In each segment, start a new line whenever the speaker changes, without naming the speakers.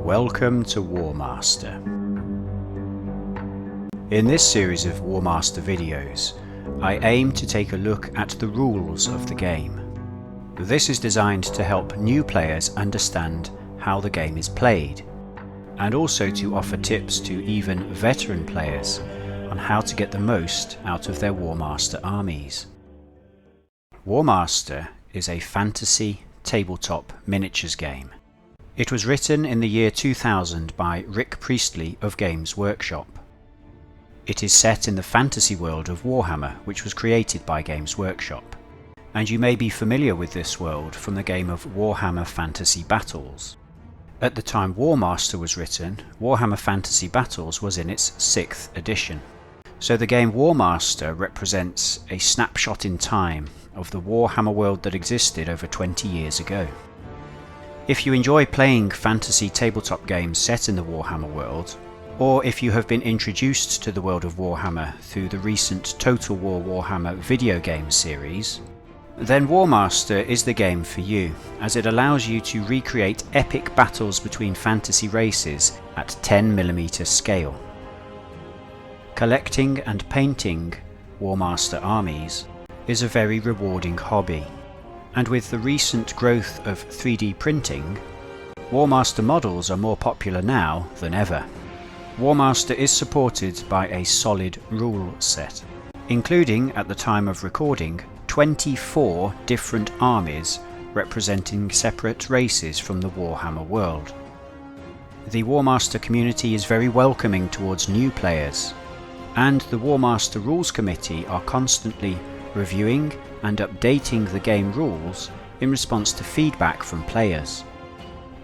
Welcome to Warmaster. In this series of Warmaster videos, I aim to take a look at the rules of the game. This is designed to help new players understand how the game is played, and also to offer tips to even veteran players on how to get the most out of their Warmaster armies. Warmaster is a fantasy tabletop miniatures game. It was written in the year 2000 by Rick Priestley of Games Workshop. It is set in the fantasy world of Warhammer, which was created by Games Workshop, and you may be familiar with this world from the game of Warhammer Fantasy Battles. At the time Warmaster was written, Warhammer Fantasy Battles was in its 6th edition. So the game Warmaster represents a snapshot in time of the Warhammer world that existed over 20 years ago. If you enjoy playing fantasy tabletop games set in the Warhammer world, or if you have been introduced to the world of Warhammer through the recent Total War Warhammer video game series, then Warmaster is the game for you, as it allows you to recreate epic battles between fantasy races at 10mm scale. Collecting and painting Warmaster armies is a very rewarding hobby, and with the recent growth of 3D printing, Warmaster models are more popular now than ever. Warmaster is supported by a solid rule set, including, at the time of recording, 24 different armies representing separate races from the Warhammer world. The Warmaster community is very welcoming towards new players, and the Warmaster Rules Committee are constantly reviewing and updating the game rules in response to feedback from players.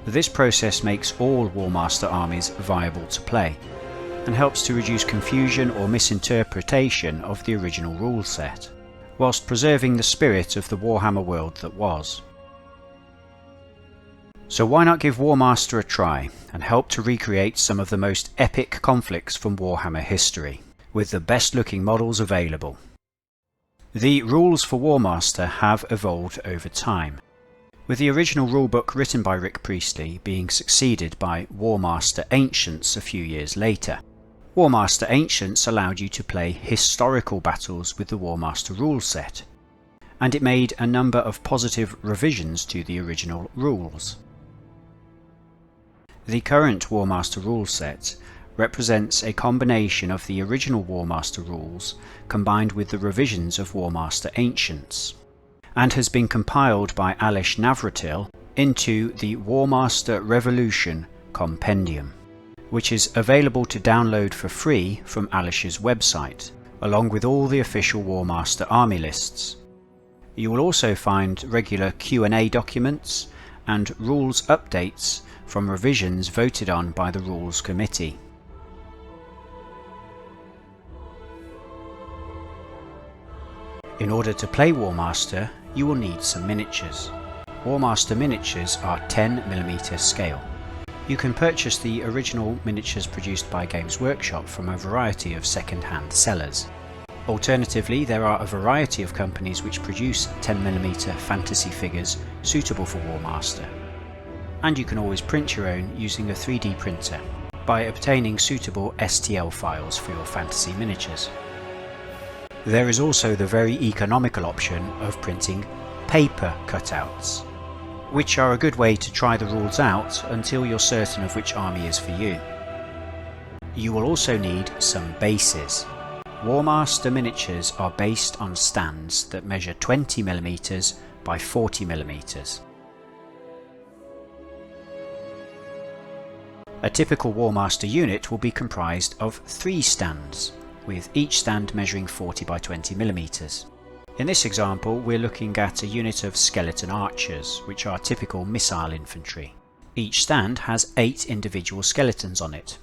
This process makes all Warmaster armies viable to play, and helps to reduce confusion or misinterpretation of the original rule set, whilst preserving the spirit of the Warhammer world that was. So why not give Warmaster a try, and help to recreate some of the most epic conflicts from Warhammer history, with the best looking models available. The rules for Warmaster have evolved over time, with the original rulebook written by Rick Priestley being succeeded by Warmaster Ancients a few years later. Warmaster Ancients allowed you to play historical battles with the Warmaster rule set, and it made a number of positive revisions to the original rules. The current Warmaster rule set represents a combination of the original Warmaster rules combined with the revisions of Warmaster Ancients, and has been compiled by Alish Navratil into the Warmaster Revolution Compendium, which is available to download for free from Alish's website, along with all the official Warmaster army lists. You will also find regular Q&A documents and rules updates from revisions voted on by the Rules Committee. In order to play Warmaster, you will need some miniatures. Warmaster miniatures are 10mm scale. You can purchase the original miniatures produced by Games Workshop from a variety of second-hand sellers. Alternatively, there are a variety of companies which produce 10mm fantasy figures suitable for Warmaster. And you can always print your own using a 3D printer by obtaining suitable STL files for your fantasy miniatures. There is also the very economical option of printing paper cutouts, which are a good way to try the rules out until you're certain of which army is for you. You will also need some bases. Warmaster miniatures are based on stands that measure 20mm by 40mm. A typical Warmaster unit will be comprised of 3 stands, with each stand measuring 40 by 20mm. In this example, we're looking at a unit of skeleton archers, which are typical missile infantry. Each stand has 8 individual skeletons on it,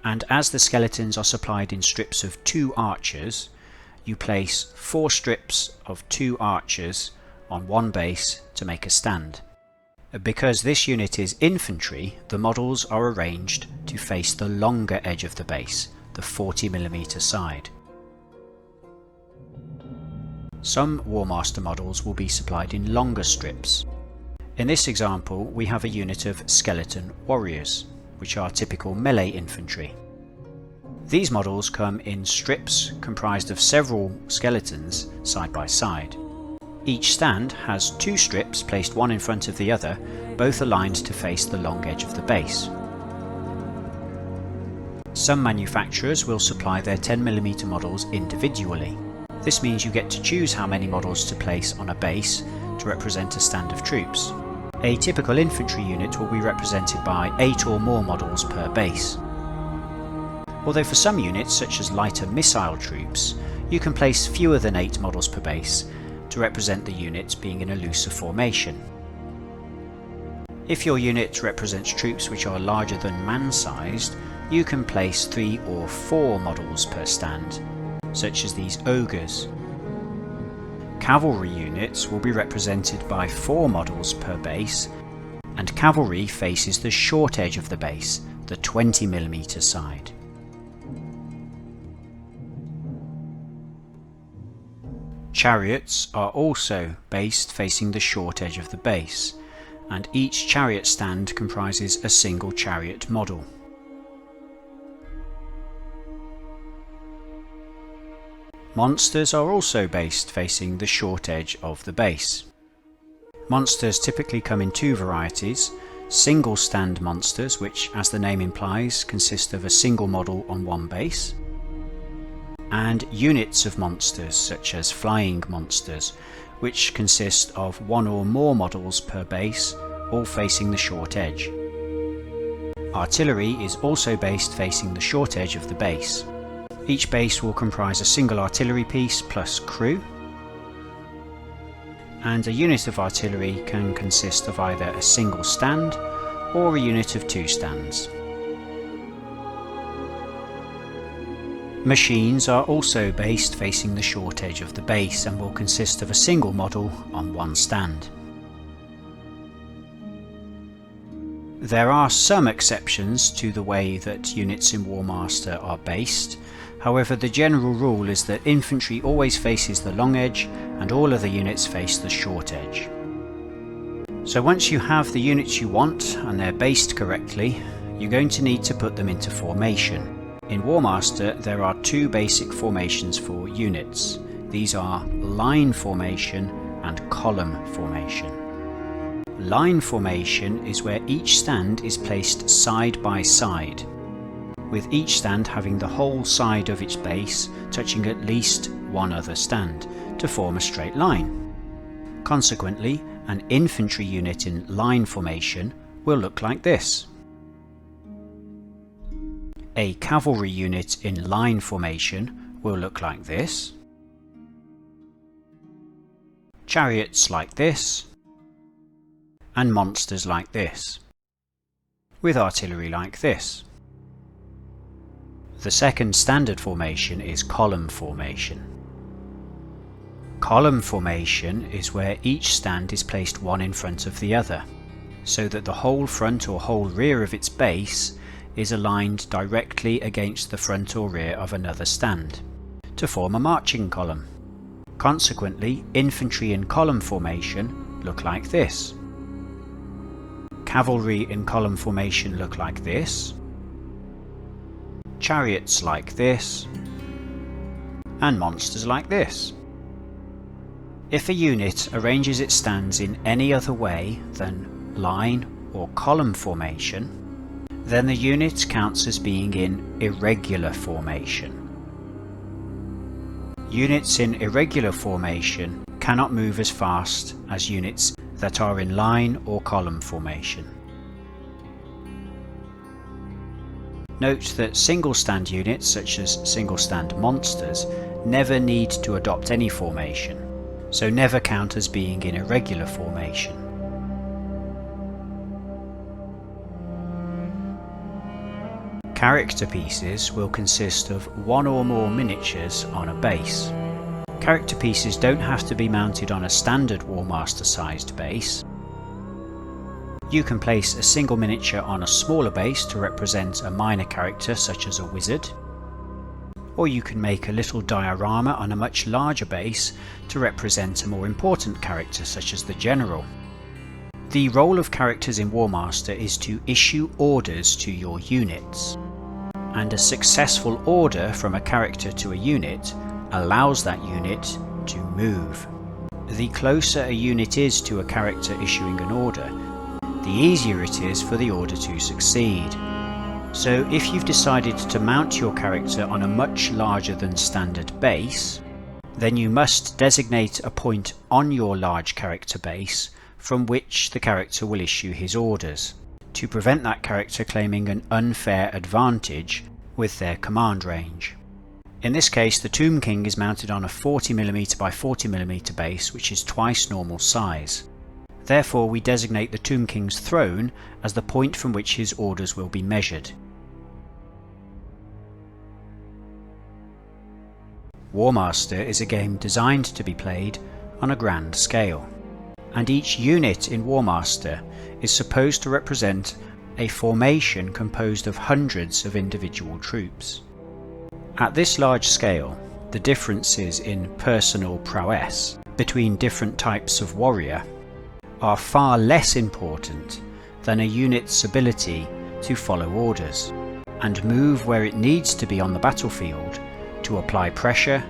and as the skeletons are supplied in strips of 2 archers, you place 4 strips of 2 archers on one base to make a stand. Because this unit is infantry, the models are arranged to face the longer edge of the base, the 40mm side. Some Warmaster models will be supplied in longer strips. In this example, we have a unit of skeleton warriors, which are typical melee infantry. These models come in strips comprised of several skeletons side by side. Each stand has two strips placed one in front of the other, both aligned to face the long edge of the base. Some manufacturers will supply their 10mm models individually. This means you get to choose how many models to place on a base to represent a stand of troops. A typical infantry unit will be represented by 8 or more models per base. Although for some units, such as lighter missile troops, you can place fewer than 8 models per base to represent the unit being in a looser formation. If your unit represents troops which are larger than man-sized, you can place 3 or 4 models per stand, such as these ogres. Cavalry units will be represented by 4 models per base, and cavalry faces the short edge of the base, the 20mm side. Chariots are also based facing the short edge of the base, and each chariot stand comprises a single chariot model. Monsters are also based facing the short edge of the base. Monsters typically come in 2 varieties: single stand monsters, which, as the name implies, consist of a single model on one base, and units of monsters, such as flying monsters, which consist of 1 or more models per base, all facing the short edge. Artillery is also based facing the short edge of the base. Each base will comprise a single artillery piece plus crew, and a unit of artillery can consist of either a single stand or a unit of 2 stands. Machines are also based facing the short edge of the base and will consist of a single model on one stand. There are some exceptions to the way that units in Warmaster are based. However, the general rule is that infantry always faces the long edge and all other units face the short edge. So once you have the units you want and they're based correctly, you're going to need to put them into formation. In Warmaster, there are 2 basic formations for units. These are line formation and column formation. Line formation is where each stand is placed side by side, with each stand having the whole side of its base touching at least one other stand to form a straight line. Consequently, an infantry unit in line formation will look like this. A cavalry unit in line formation will look like this. Chariots like this, and monsters like this, with artillery like this. The second standard formation is column formation. Column formation is where each stand is placed one in front of the other, so that the whole front or whole rear of its base is aligned directly against the front or rear of another stand, to form a marching column. Consequently, infantry in column formation look like this. Cavalry in column formation look like this. Chariots like this, and monsters like this. If a unit arranges its stands in any other way than line or column formation, then the unit counts as being in irregular formation. Units in irregular formation cannot move as fast as units that are in line or column formation. Note that single stand units, such as single stand monsters, never need to adopt any formation, so never count as being in irregular formation. Character pieces will consist of 1 or more miniatures on a base. Character pieces don't have to be mounted on a standard Warmaster sized base. You can place a single miniature on a smaller base to represent a minor character such as a wizard, or you can make a little diorama on a much larger base to represent a more important character such as the general. The role of characters in Warmaster is to issue orders to your units, and a successful order from a character to a unit allows that unit to move. The closer a unit is to a character issuing an order, the easier it is for the order to succeed. So if you've decided to mount your character on a much larger than standard base, then you must designate a point on your large character base from which the character will issue his orders, to prevent that character claiming an unfair advantage with their command range. In this case, the Tomb King is mounted on a 40mm by 40mm base, which is twice normal size. Therefore, we designate the Tomb King's throne as the point from which his orders will be measured. Warmaster is a game designed to be played on a grand scale, and each unit in Warmaster is supposed to represent a formation composed of hundreds of individual troops. At this large scale, the differences in personal prowess between different types of warrior are far less important than a unit's ability to follow orders and move where it needs to be on the battlefield to apply pressure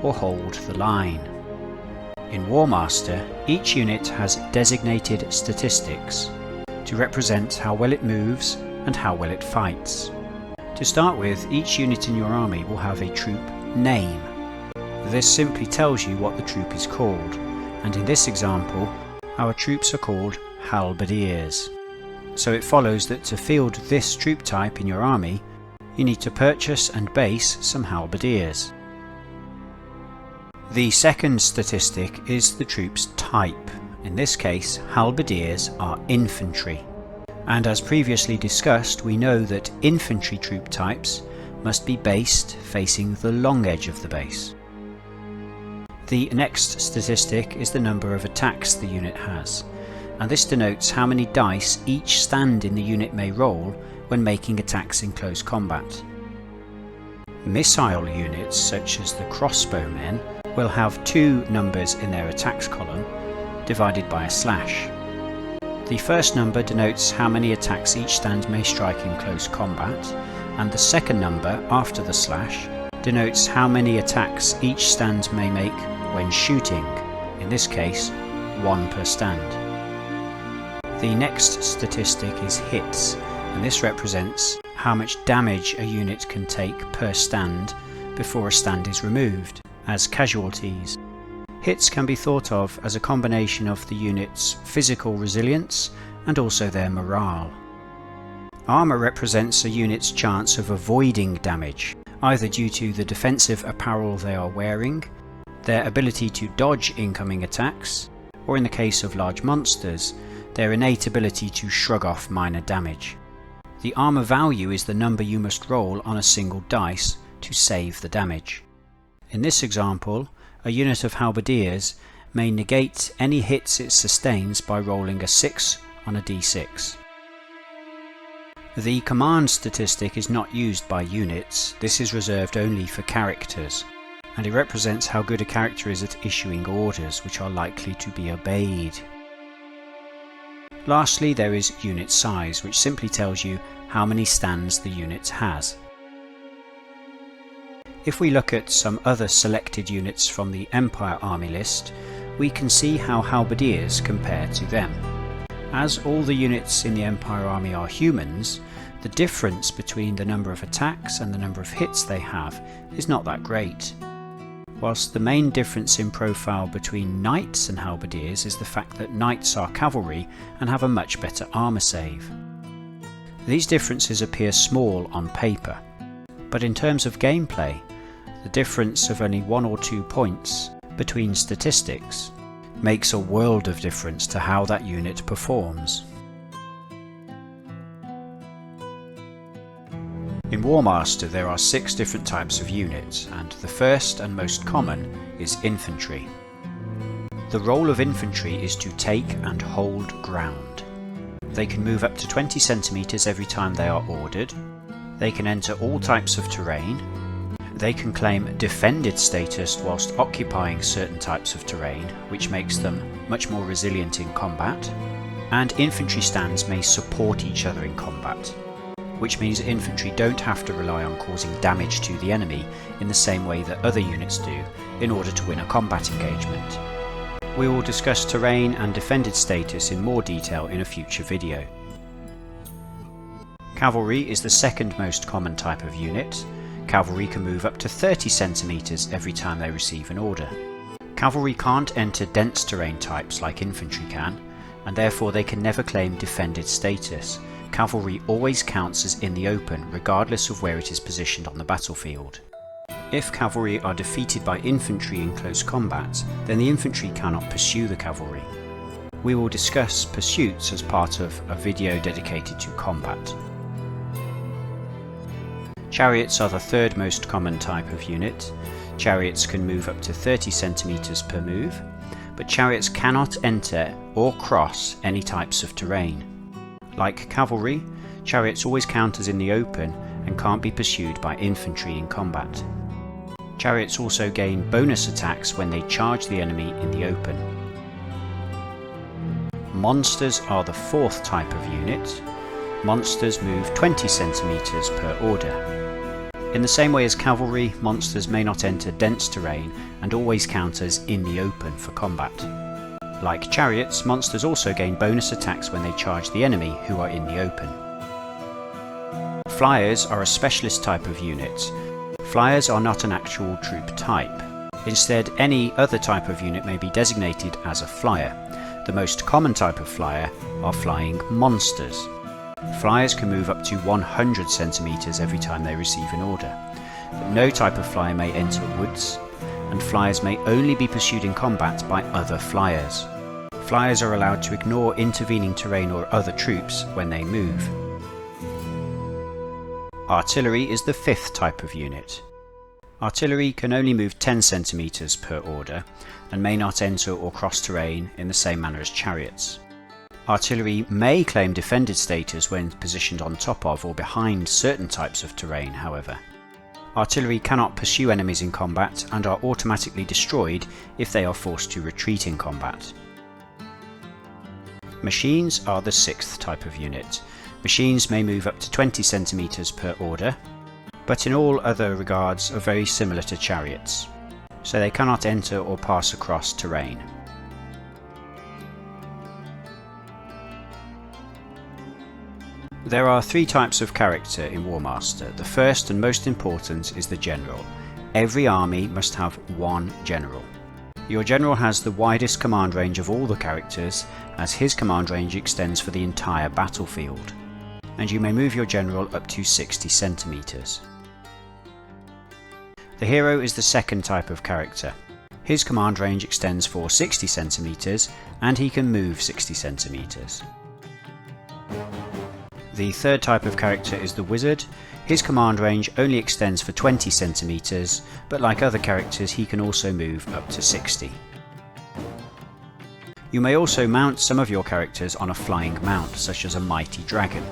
or hold the line. In Warmaster, each unit has designated statistics to represent how well it moves and how well it fights. To start with, each unit in your army will have a troop name. This simply tells you what the troop is called, and in this example, our troops are called halberdiers. So it follows that to field this troop type in your army, you need to purchase and base some halberdiers. The second statistic is the troop's type. In this case, halberdiers are infantry. And as previously discussed, we know that infantry troop types must be based facing the long edge of the base. The next statistic is the number of attacks the unit has, and this denotes how many dice each stand in the unit may roll when making attacks in close combat. Missile units, such as the crossbowmen, will have two numbers in their attacks column, divided by a slash. The first number denotes how many attacks each stand may strike in close combat, and the second number after the slash denotes how many attacks each stand may make when shooting, in this case, 1 per stand. The next statistic is hits, and this represents how much damage a unit can take per stand before a stand is removed, as casualties. Hits can be thought of as a combination of the unit's physical resilience and also their morale. Armour represents a unit's chance of avoiding damage, either due to the defensive apparel they are wearing, their ability to dodge incoming attacks, or in the case of large monsters, their innate ability to shrug off minor damage. The armour value is the number you must roll on a single dice to save the damage. In this example, a unit of halberdiers may negate any hits it sustains by rolling a 6 on a d6. The command statistic is not used by units, this is reserved only for characters, and it represents how good a character is at issuing orders which are likely to be obeyed. Lastly, there is unit size, which simply tells you how many stands the unit has. If we look at some other selected units from the Empire army list, we can see how halberdiers compare to them. As all the units in the Empire army are humans, the difference between the number of attacks and the number of hits they have is not that great. Whilst the main difference in profile between knights and halberdiers is the fact that knights are cavalry and have a much better armour save. These differences appear small on paper, but in terms of gameplay, the difference of only 1 or 2 points between statistics makes a world of difference to how that unit performs. In Warmaster there are 6 different types of units, and the first and most common is infantry. The role of infantry is to take and hold ground. They can move up to 20 centimeters every time they are ordered. They can enter all types of terrain. They can claim defended status whilst occupying certain types of terrain, which makes them much more resilient in combat. and infantry stands may support each other in combat, which means infantry don't have to rely on causing damage to the enemy in the same way that other units do in order to win a combat engagement. We will discuss terrain and defended status in more detail in a future video. Cavalry is the second most common type of unit. Cavalry can move up to 30 centimeters every time they receive an order. Cavalry can't enter dense terrain types like infantry can, and therefore they can never claim defended status. Cavalry always counts as in the open, regardless of where it is positioned on the battlefield. If cavalry are defeated by infantry in close combat, then the infantry cannot pursue the cavalry. We will discuss pursuits as part of a video dedicated to combat. Chariots are the third most common type of unit. Chariots can move up to 30 centimeters per move, but chariots cannot enter or cross any types of terrain. Like cavalry, chariots always count as in the open and can't be pursued by infantry in combat. Chariots also gain bonus attacks when they charge the enemy in the open. Monsters are the fourth type of unit. Monsters move 20 centimeters per order. In the same way as cavalry, monsters may not enter dense terrain and always count as in the open for combat. Like chariots, monsters also gain bonus attacks when they charge the enemy who are in the open. Flyers are a specialist type of unit. Flyers are not an actual troop type. Instead, any other type of unit may be designated as a flyer. The most common type of flyer are flying monsters. Flyers can move up to 100 centimeters every time they receive an order, but no type of flyer may enter woods, and flyers may only be pursued in combat by other flyers. Flyers are allowed to ignore intervening terrain or other troops when they move. Artillery is the fifth type of unit. Artillery can only move 10 centimeters per order and may not enter or cross terrain in the same manner as chariots. Artillery may claim defended status when positioned on top of or behind certain types of terrain, however. Artillery cannot pursue enemies in combat and are automatically destroyed if they are forced to retreat in combat. Machines are the sixth type of unit. Machines may move up to 20 centimeters per order, but in all other regards are very similar to chariots, so they cannot enter or pass across terrain. There are three types of character in Warmaster. The first and most important is the general. Every army must have one general. Your general has the widest command range of all the characters, as his command range extends for the entire battlefield, and you may move your general up to 60 centimeters. The hero is the second type of character. His command range extends for 60 centimeters, and he can move 60 centimeters. The third type of character is the wizard. His command range only extends for 20 centimeters, but like other characters he can also move up to 60. You may also mount some of your characters on a flying mount, such as a mighty dragon.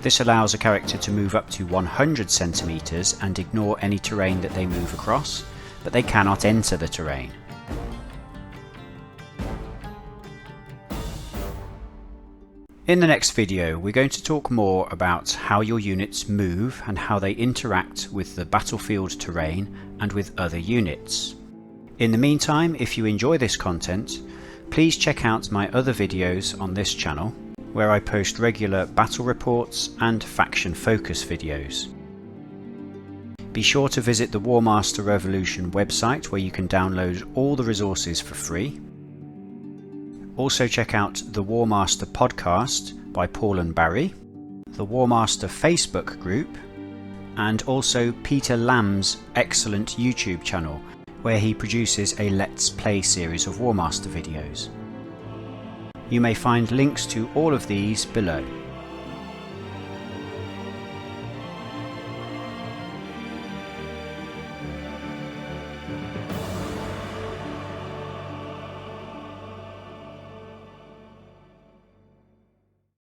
This allows a character to move up to 100 centimeters and ignore any terrain that they move across, but they cannot enter the terrain. In the next video, we're going to talk more about how your units move and how they interact with the battlefield terrain and with other units. In the meantime, if you enjoy this content, please check out my other videos on this channel, where I post regular battle reports and faction focus videos. Be sure to visit the Warmaster Revolution website, where you can download all the resources for free. Also check out the Warmaster podcast by Paul and Barry, the Warmaster Facebook group, and also Peter Lamb's excellent YouTube channel, where he produces a Let's Play series of Warmaster videos. You may find links to all of these below.